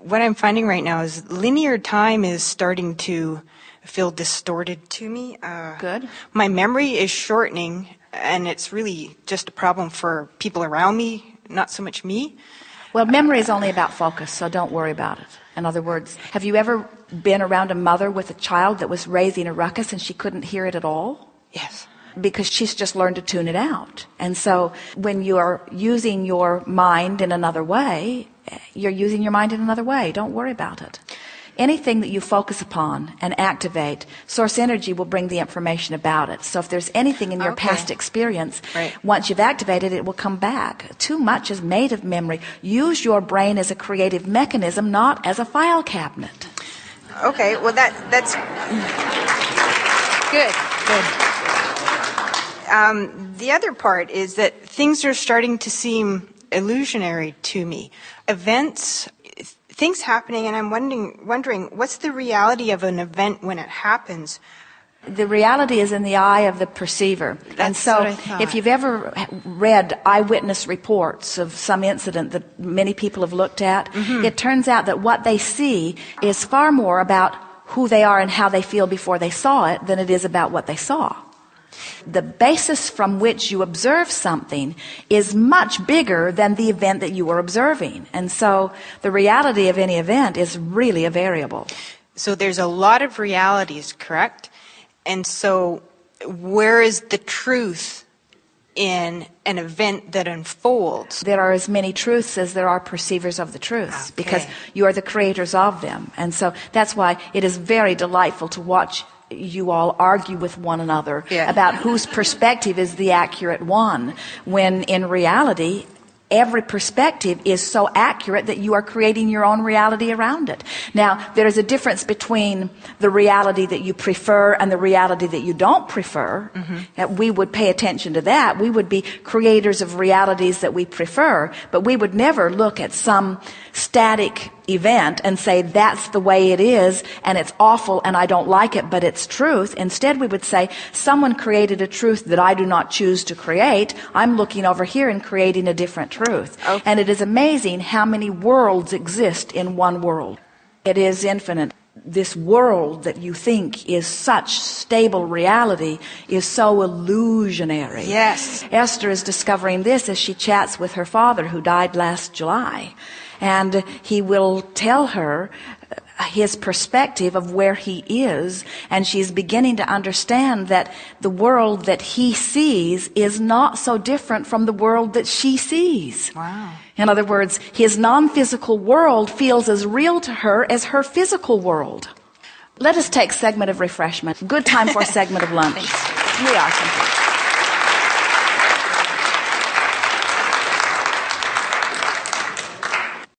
what I'm finding right now is linear time is starting to feel distorted to me. Good. My memory is shortening, and it's really just a problem for people around me, not so much me. Well, memory is only about focus, so don't worry about it. In other words, have you ever been around a mother with a child that was raising a ruckus and she couldn't hear it at all? Yes. Because she's just learned to tune it out. And so when you are using your mind in another way, you're using your mind in another way. Don't worry about it. Anything that you focus upon and activate, source energy will bring the information about it. So if there's anything in your past experience, once you've activated it, it will come back. Too much is made of memory. Use your brain as a creative mechanism, not as a file cabinet. Okay, well that's good. The other part is that things are starting to seem illusionary to me. Events, things happening, and I'm wondering what's the reality of an event when it happens? The reality is in the eye of the perceiver. And so if you've ever read eyewitness reports of some incident that many people have looked at, it turns out that what they see is far more about who they are and how they feel before they saw it than it is about what they saw. The basis from which you observe something is much bigger than the event that you are observing. And so the reality of any event is really a variable. So there's a lot of realities, correct? And so where is the truth in an event that unfolds? There are as many truths as there are perceivers of the truths, because you are the creators of them. And so that's why it is very delightful to watch you all argue with one another about whose perspective is the accurate one, when in reality every perspective is so accurate that you are creating your own reality around it. Now, there is a difference between the reality that you prefer and the reality that you don't prefer. We would pay attention to that. We would be creators of realities that we prefer, but we would never look at some static event and say that's the way it is and it's awful and I don't like it, but it's truth. Instead, we would say someone created a truth that I do not choose to create. I'm looking over here and creating a different truth. And it is amazing how many worlds exist in one world. It is infinite. This world that you think is such stable reality is so illusionary. Yes. Esther is discovering this as she chats with her father, who died last July. And he will tell her his perspective of where he is, and she's beginning to understand that the world that he sees is not so different from the world that she sees. Wow. In other words, his non-physical world feels as real to her as her physical world. Let us take a segment of refreshment. Good time for a segment of lunch. Thanks. We are.